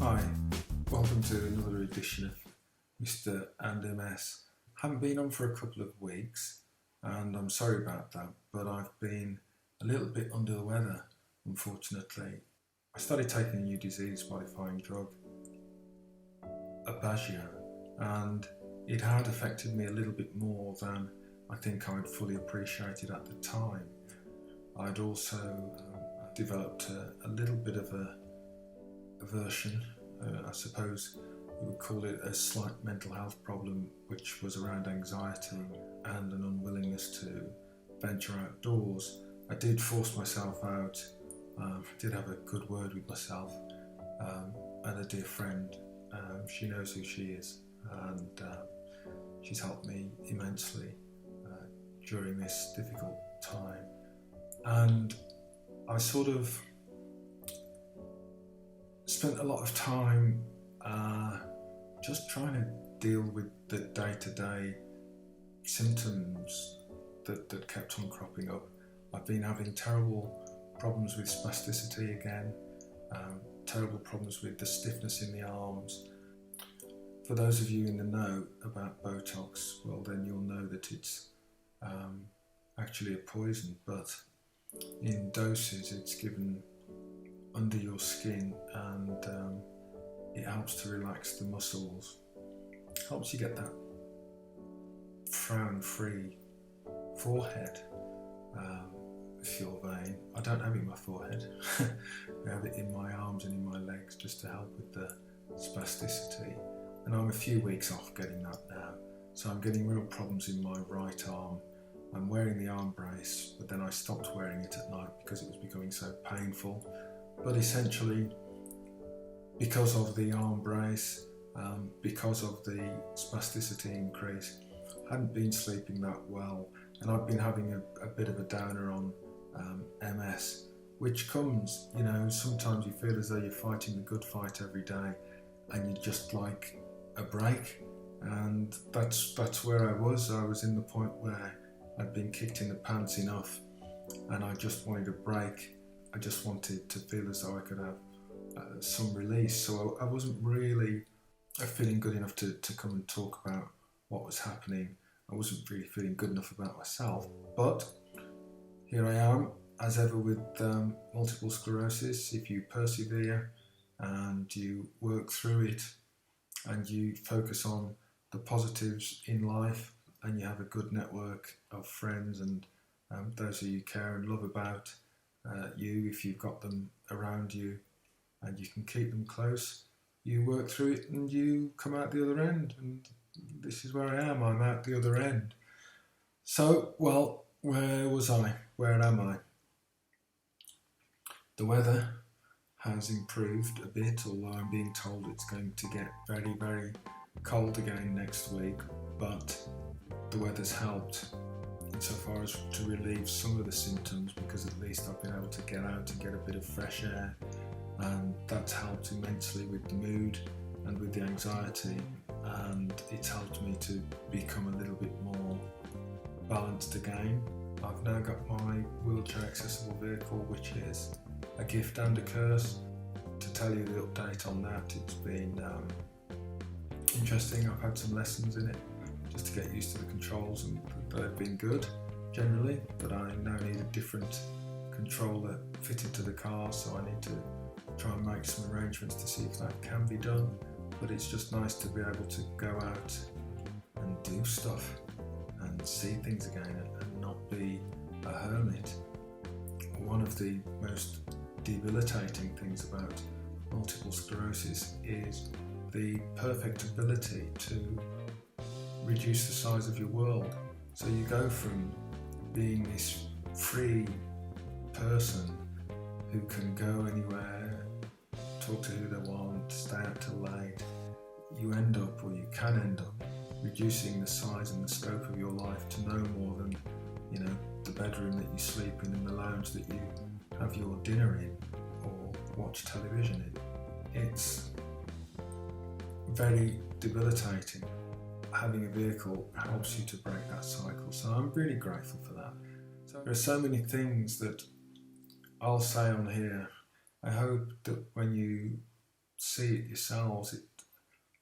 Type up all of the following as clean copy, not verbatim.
Hi, welcome to another edition of Mr. and MS. Haven't been on for a couple of weeks and I'm sorry about that, but I've been a little bit under the weather, unfortunately. I started taking a new disease-modifying drug, Abagio, and it had affected me a little bit more than I think I'd fully appreciated at the time. I'd also developed a little bit of a aversion, I suppose you would call it a slight mental health problem, which was around anxiety and an unwillingness to venture outdoors. I did force myself out, did have a good word with myself, and a dear friend, she knows who she is, and she's helped me immensely during this difficult time. And I sort of spent a lot of time just trying to deal with the day-to-day symptoms that kept on cropping up. I've been having terrible problems with spasticity again, terrible problems with the stiffness in the arms. For those of you in the know about Botox, well then you'll know that it's actually a poison, but in doses it's given under your skin, and it helps to relax the muscles, helps you get that frown-free forehead, if you're vain. I don't have it in my forehead, I have it in my arms and in my legs just to help with the spasticity, and I'm a few weeks off getting that now, so I'm getting real problems in my right arm. I'm wearing the arm brace, but then I stopped wearing it at night because it was becoming so painful. But essentially, because of the arm brace, because of the spasticity increase, I hadn't been sleeping that well, and I've been having a bit of a downer on MS, which comes, you know, sometimes you feel as though you're fighting the good fight every day, and you just like a break, and that's where I was. I was in the point where I'd been kicked in the pants enough, and I just wanted a break. I just wanted to feel as though I could have some release. So I wasn't really feeling good enough to come and talk about what was happening. I wasn't really feeling good enough about myself. But here I am, as ever with multiple sclerosis. If you persevere and you work through it and you focus on the positives in life, and you have a good network of friends and those who you care and love about you, if you've got them around you and you can keep them close, you work through it and you come out the other end, and this is where I am. I'm out the other end. So, well, where was I? Where am I? The weather has improved a bit, although I'm being told it's going to get very, very cold again next week, but the weather's helped insofar as to relieve some of the symptoms, because at least I've been able to get out and get a bit of fresh air, and that's helped immensely with the mood and with the anxiety, and it's helped me to become a little bit more balanced again. I've now got my wheelchair accessible vehicle, which is a gift and a curse. To tell you the update on that, it's been interesting. I've had some lessons in it just to get used to the controls, and they've been good generally, but I now need a different controller fitted to the car, so I need to try and make some arrangements to see if that can be done. But it's just nice to be able to go out and do stuff and see things again and not be a hermit. One of the most debilitating things about multiple sclerosis is the perfect ability to reduce the size of your world. So you go from being this free person who can go anywhere, talk to who they want, stay out till late, you end up, or you can end up, reducing the size and the scope of your life to no more than, you know, the bedroom that you sleep in and the lounge that you have your dinner in or watch television in. It's very debilitating. Having a vehicle helps you to break that cycle, so I'm really grateful for that. So there are so many things that I'll say on here. I hope that when you see it yourselves,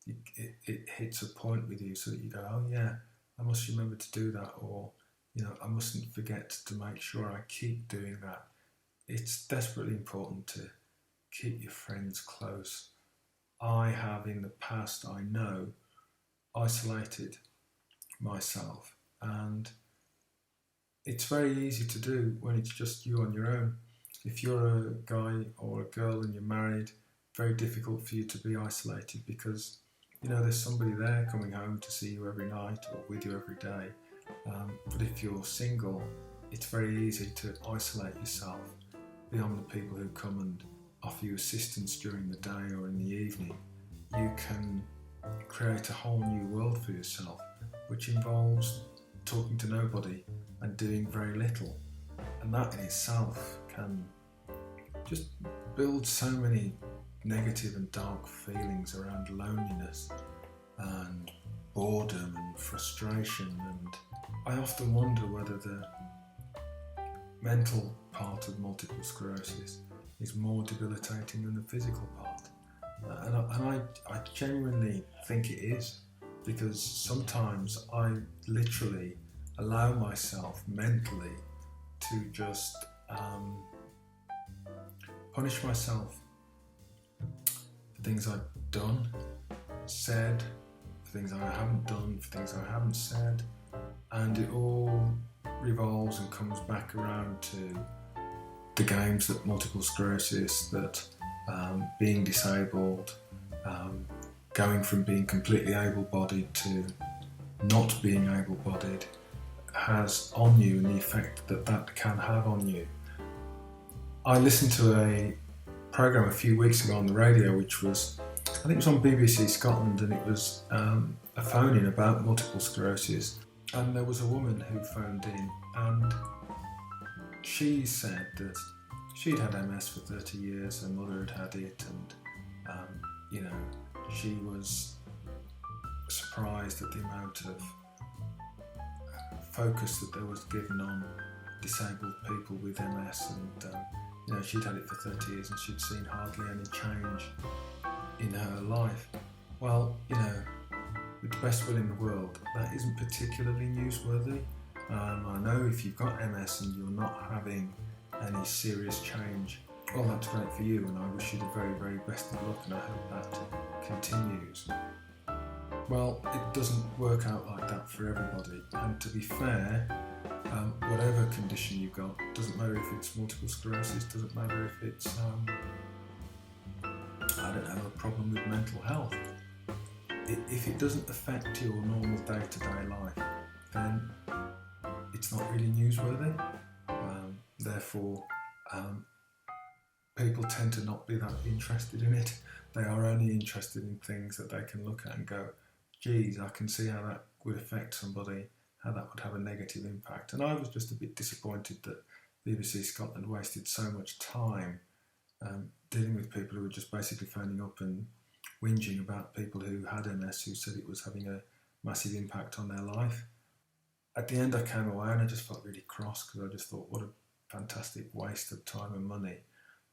it hits a point with you so that you go, oh yeah, I must remember to do that, or I mustn't forget to make sure I keep doing that. It's desperately important to keep your friends close. I have in the past, I know, isolated myself, and it's very easy to do when it's just you on your own. If you're a guy or a girl and you're married, very difficult for you to be isolated because there's somebody there coming home to see you every night or with you every day. But if you're single, it's very easy to isolate yourself beyond the people who come and offer you assistance during the day or in the evening. You can create a whole new world for yourself, which involves talking to nobody and doing very little. And that in itself can just build so many negative and dark feelings around loneliness and boredom and frustration. And I often wonder whether the mental part of multiple sclerosis is more debilitating than the physical part. And I genuinely think it is, because sometimes I literally allow myself mentally to just punish myself for things I've done, said, for things I haven't done, for things I haven't said, and it all revolves and comes back around to the games that multiple sclerosis, that being disabled, going from being completely able-bodied to not being able-bodied has on you, and the effect that can have on you. I listened to a programme a few weeks ago on the radio, which was, I think it was on BBC Scotland, and it was a phone-in about multiple sclerosis, and there was a woman who phoned in, and she said that she'd had MS for 30 years, her mother had it, and she was surprised at the amount of focus that there was given on disabled people with MS, and she'd had it for 30 years and she'd seen hardly any change in her life. Well, with the best will in the world, that isn't particularly newsworthy. I know if you've got MS and you're not having any serious change, well, that's great for you, and I wish you the very, very best of luck, and I hope that continues. Well, it doesn't work out like that for everybody, and to be fair, whatever condition you've got, doesn't matter if it's multiple sclerosis, doesn't matter if it's, a problem with mental health. If it doesn't affect your normal day-to-day life, then it's not really newsworthy. Therefore, people tend to not be that interested in it. They are only interested in things that they can look at and go, geez, I can see how that would affect somebody, how that would have a negative impact. And I was just a bit disappointed that BBC Scotland wasted so much time dealing with people who were just basically phoning up and whinging about people who had MS, who said it was having a massive impact on their life. At the end I came away and I just felt really cross, because I just thought, what a fantastic waste of time and money,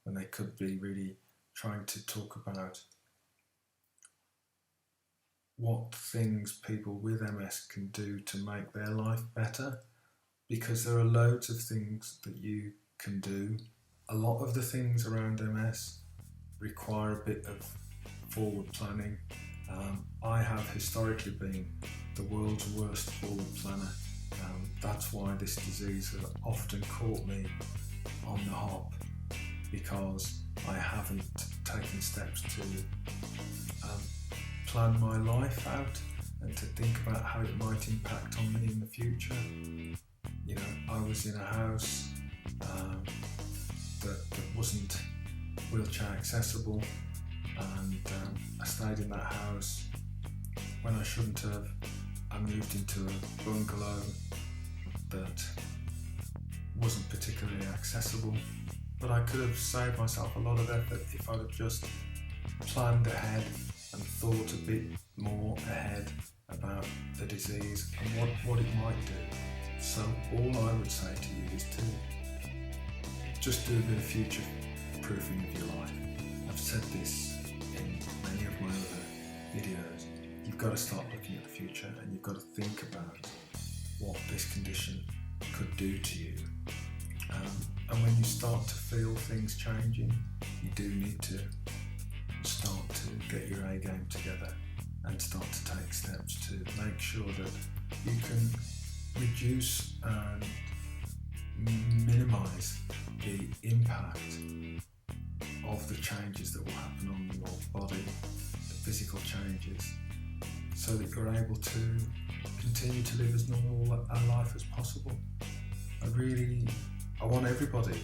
when they could be really trying to talk about what things people with MS can do to make their life better, because there are loads of things that you can do. A lot of the things around MS require a bit of forward planning. I have historically been the world's worst forward planner. That's why this disease has often caught me on the hop, because I haven't taken steps to plan my life out and to think about how it might impact on me in the future. I was in a house that wasn't wheelchair accessible, and I stayed in that house when I shouldn't have. I moved into a bungalow that wasn't particularly accessible, but I could have saved myself a lot of effort if I'd have just planned ahead and thought a bit more ahead about the disease and what it might do. So all I would say to you is to just do a bit of future proofing of your life. I've said this in many of my other videos, you've got to start looking at the future, and you've got to think about what this condition could do to you. And when you start to feel things changing, you do need to start to get your A game together and start to take steps to make sure that you can reduce and minimise the impact of the changes that will happen on your body, the physical changes, so that you're able to continue to live as normal a life as possible. I want everybody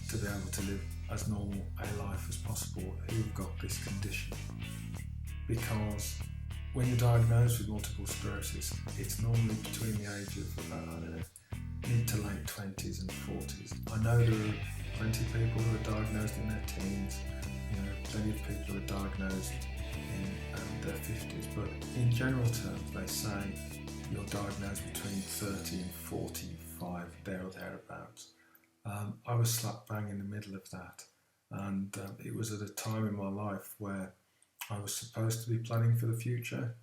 to be able to live as normal a life as possible who've got this condition, because when you're diagnosed with multiple sclerosis, it's normally between the age of mid to late 20s and 40s. I know there are plenty of people who are diagnosed in their teens, plenty of people who are diagnosed in their 50s, but in general terms they say you're diagnosed between 30 and 45, there or thereabouts. I was slap bang in the middle of that, and it was at a time in my life where I was supposed to be planning for the future.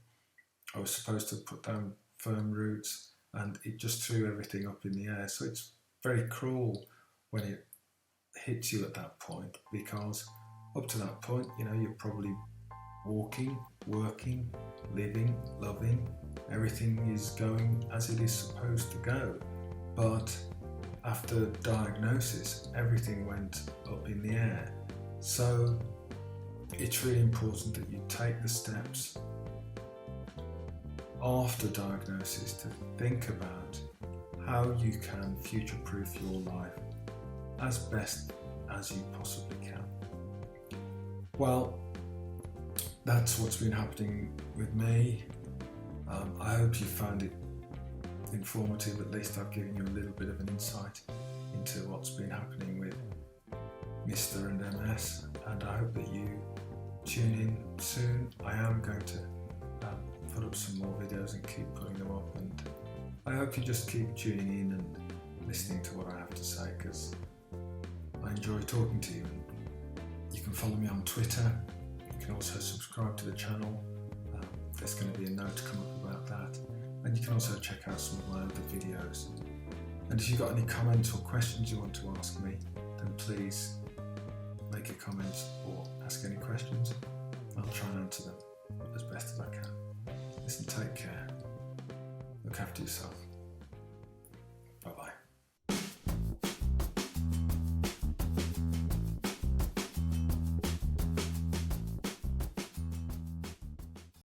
I was supposed to put down firm roots, and it just threw everything up in the air. So it's very cruel when it hits you at that point, because up to that point, you're probably walking, working, living, loving, everything is going as it is supposed to go. But after diagnosis, everything went up in the air. So it's really important that you take the steps after diagnosis to think about how you can future-proof your life as best as you possibly can. Well, that's what's been happening with me. I hope you found it informative. At least I've given you a little bit of an insight into what's been happening with Mr. and MS, and I hope that you tune in soon. I am going to put up some more videos and keep putting them up, and I hope you just keep tuning in and listening to what I have to say, because I enjoy talking to you. And you can follow me on Twitter. You can also subscribe to the channel. There's going to be a note to come up about that, and you can also check out some of my other videos. And if you've got any comments or questions you want to ask me, then please make a comment or ask any questions. I'll try and answer them as best as I can. Listen, take care. Look after yourself.